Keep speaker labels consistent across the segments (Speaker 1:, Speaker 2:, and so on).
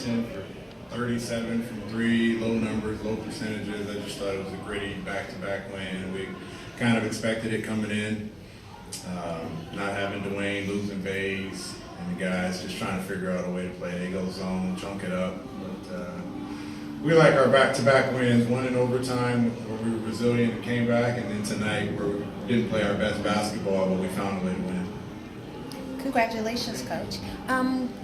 Speaker 1: 10 for 37 from 3, low numbers, low percentages. I just thought it was a gritty back-to-back win. We kind of expected it coming in. Not having Dwayne, losing Bays, and the guys just trying to figure out a way to play. They go zone, chunk it up. But we like our back-to-back wins, one in overtime where we were resilient and came back, and then tonight where we didn't play our best basketball, but we found a way to win.
Speaker 2: Congratulations, Coach.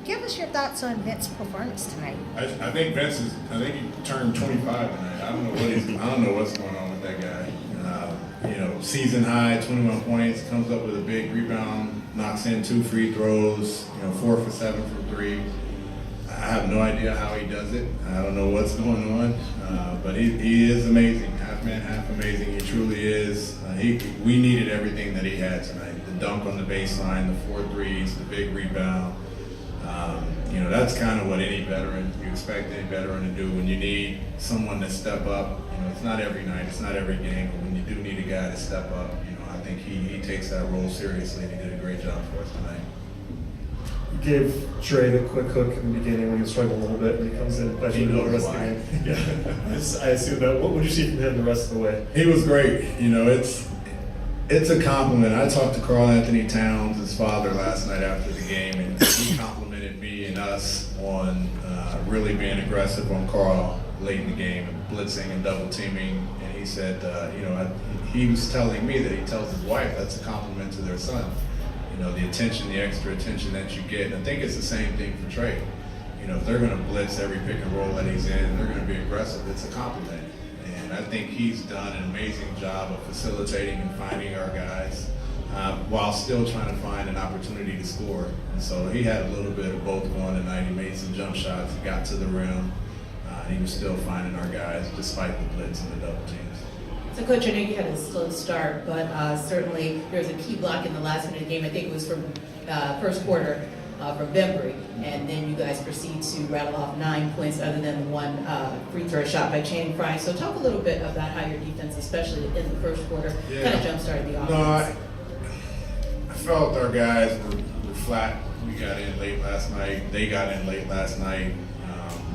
Speaker 2: Give us your thoughts on Vince's performance tonight.
Speaker 1: I think he turned 25 tonight. I don't know what's going on with that guy. Season high, 21 points, comes up with a big rebound, knocks in 2 free throws, 4 for 7 from 3. I have no idea how he does it. I don't know what's going on, but he is amazing. Half man, half amazing. He truly is. We needed everything that he had tonight. The dunk on the baseline, the 4 threes, the big rebound. That's kind of what any veteran, you expect any veteran to do when you need someone to step up. It's not every night, it's not every game, but when you do need a guy to step up, I think he takes that role seriously, and he did a great job for us tonight.
Speaker 3: You gave Trey the quick hook in the beginning when he struggled a little bit, and he comes in and plays the rest of the game. Yeah, I assume that. What would you see from him the rest of the way?
Speaker 1: He was great. It's a compliment. I talked to Carl Anthony Towns, his father, last night after the game, and he complimented me and us on really being aggressive on Carl late in the game and blitzing and double teaming. And he said, he was telling me that he tells his wife that's a compliment to their son. The attention, the extra attention that you get. And I think it's the same thing for Trey. If they're going to blitz every pick and roll that he's in, and they're going to be aggressive, it's a compliment. And I think he's done an amazing job of facilitating and finding our guys while still trying to find an opportunity to score. And so he had a little bit of both going tonight. He made some jump shots, he got to the rim. He was still finding our guys despite the blitz and the double teams.
Speaker 4: So, Coach, I know you had a slow start, but certainly there was a key block in the last minute of the game. I think it was from first quarter from Bembry, and then you guys proceed to rattle off 9 points other than the one free throw shot by Channing Frye. So talk a little bit about how your defense, especially in the first quarter, kind of jump-started the offense.
Speaker 1: No, I felt our guys were flat. We got in late last night. They got in late last night.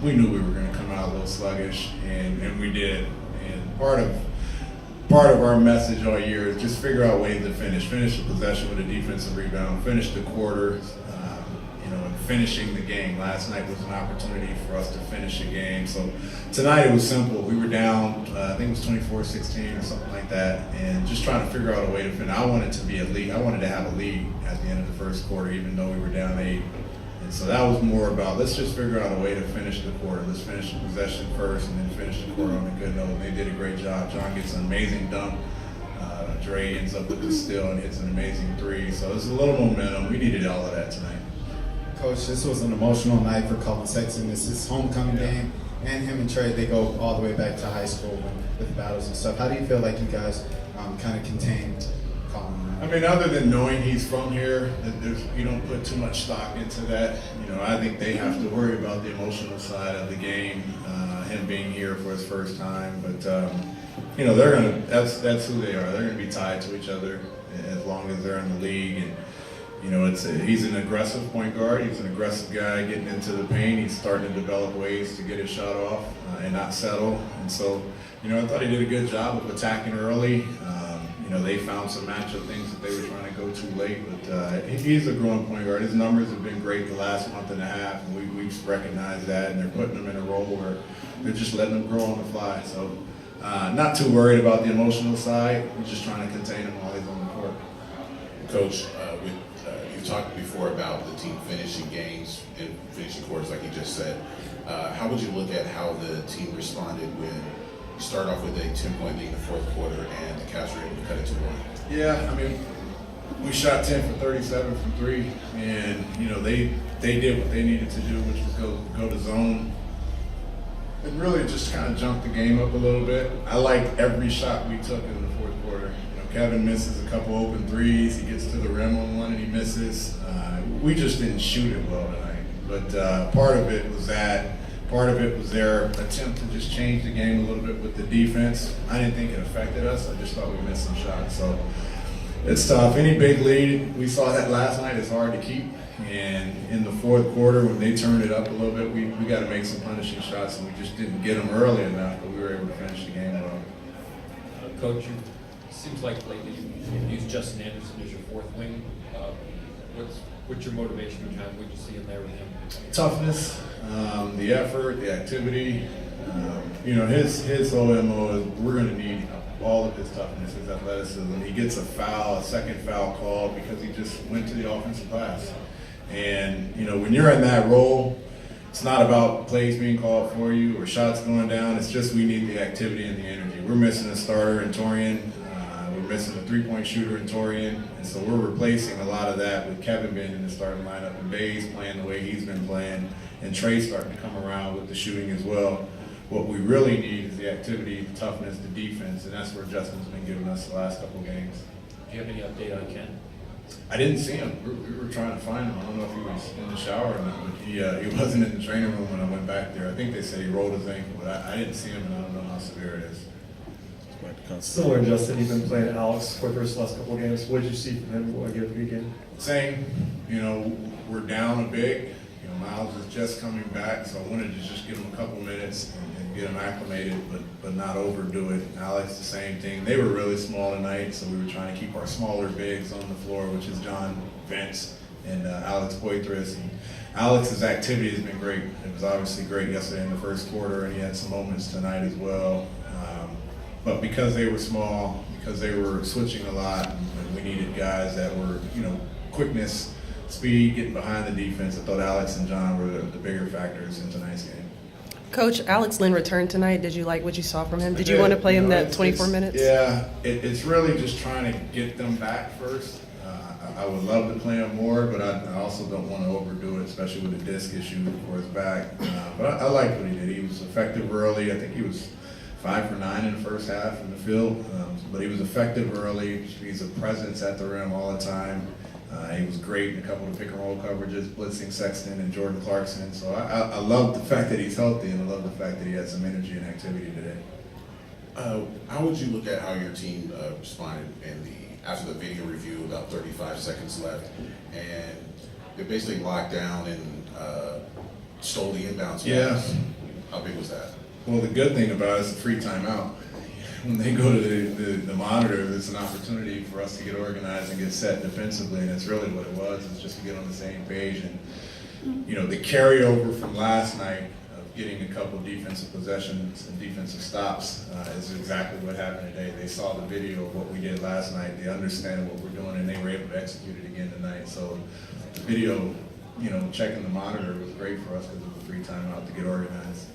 Speaker 1: We knew we were going to come out a little sluggish, and we did. And part of our message all year is just figure out ways to finish the possession with a defensive rebound, finish the quarter, and finishing the game. Last night was an opportunity for us to finish the game. So tonight it was simple. We were down, I think it was 24-16 or something like that, and just trying to figure out a way to finish. I wanted to be a lead. I wanted to have a lead at the end of the first quarter, even though we were down 8. And so that was more about, let's just figure out a way to finish the quarter. Let's finish the possession first and then finish the quarter on a good note. And they did a great job. John gets an amazing dunk. Dre ends up with the steal and hits an amazing 3. So there's a little momentum. We needed all of that tonight.
Speaker 5: Coach, this was an emotional night for Colin Sexton. This is his homecoming game. And him and Trey, they go all the way back to high school with battles and stuff. How do you feel like you guys kind of contained Colin?
Speaker 1: I mean, other than knowing he's from here, you don't put too much stock into that. I think they have to worry about the emotional side of the game, him being here for his first time. But they're gonna. That's who they are. They're gonna be tied to each other as long as they're in the league. And he's an aggressive point guard. He's an aggressive guy getting into the paint. He's starting to develop ways to get his shot off and not settle. And so, I thought he did a good job of attacking early. They found some matchup things that they were trying to go too late, but he's a growing point guard. His numbers have been great the last month and a half, and we've recognized that, and they're putting him in a role where they're just letting him grow on the fly. So not too worried about the emotional side. We're just trying to contain him while he's on the court.
Speaker 6: Coach, you talked before about the team finishing games and finishing quarters, like you just said. How would you look at how the team responded when you start off with a 10-point lead in the fourth quarter and the Cavs were able to cut it to 1?
Speaker 1: Yeah, I mean, we shot 10 for 37 from 3, and they did what they needed to do, which was go to zone. It really just kind of jumped the game up a little bit. I liked every shot we took in the fourth quarter. Kevin misses a couple open threes. He gets to the rim on one and he misses. We just didn't shoot it well tonight. But part of it was that. Part of it was their attempt to just change the game a little bit with the defense. I didn't think it affected us. I just thought we missed some shots. So it's tough. Any big lead, we saw that last night, is hard to keep. And in the fourth quarter, when they turned it up a little bit, we got to make some punishing shots, and we just didn't get them early enough, but we were able to finish the game well.
Speaker 7: Coach, it seems like lately you've used Justin Anderson as your fourth wing. What's your motivation behind what you see in there with him?
Speaker 1: Toughness, the effort, the activity. His whole MO is we're going to need all of his toughness, his athleticism. He gets a second foul called because he just went to the offensive glass. And, when you're in that role, it's not about plays being called for you or shots going down. It's just we need the activity and the energy. We're missing a starter in Torian. We're missing a three-point shooter in Torian. And so we're replacing a lot of that with Kevin being in the starting lineup and Bays playing the way he's been playing and Trey starting to come around with the shooting as well. What we really need is the activity, the toughness, the defense, and that's where Justin's been giving us the last couple of games.
Speaker 7: Do you have any update on Ken?
Speaker 1: I didn't see him. We were trying to find him. I don't know if he was in the shower or not, but he wasn't in the training room when I went back there. I think they said he rolled his ankle, but I didn't see him, and I don't know how severe it is.
Speaker 3: Similar to Justin, you've been playing Alex for the last couple of games. What did you see from him? What did you get?
Speaker 1: Same. We're down a big. Miles is just coming back, so I wanted to just give him a couple minutes and get him acclimated, but not overdo it. Alex, the same thing. They were really small tonight, so we were trying to keep our smaller bigs on the floor, which is John Vance and Alex Poitras. And Alex's activity has been great. It was obviously great yesterday in the first quarter, and he had some moments tonight as well. But because they were small, because they were switching a lot, and we needed guys that were, quickness, speed, getting behind the defense. I thought Alex and John were the bigger factors in tonight's game.
Speaker 8: Coach, Alex Lynn returned tonight. Did you like what you saw from him? Did you want to play him that 24 minutes?
Speaker 1: Yeah, it's really just trying to get them back first. I would love to play him more, but I also don't want to overdo it, especially with the disc issue for his back. But I liked what he did. He was effective early. I think he was 5 for 9 in the first half in the field, but he was effective early. He's a presence at the rim all the time. He was great in a couple of pick and roll coverages, blitzing Sexton and Jordan Clarkson. So I love the fact that he's healthy, and I love the fact that he had some energy and activity today.
Speaker 6: How would you look at how your team responded after the video review, about 35 seconds left, and they basically locked down and stole the inbounds?
Speaker 1: Yeah.
Speaker 6: How big was that?
Speaker 1: Well, the good thing about it is the free timeout. When they go to the monitor, it's an opportunity for us to get organized and get set defensively, and that's really what it was. It's just to get on the same page. And the carryover from last night of getting a couple defensive possessions and defensive stops is exactly what happened today. They saw the video of what we did last night. They understand what we're doing, and they were able to execute it again tonight. So the video, checking the monitor was great for us because it was a free timeout to get organized.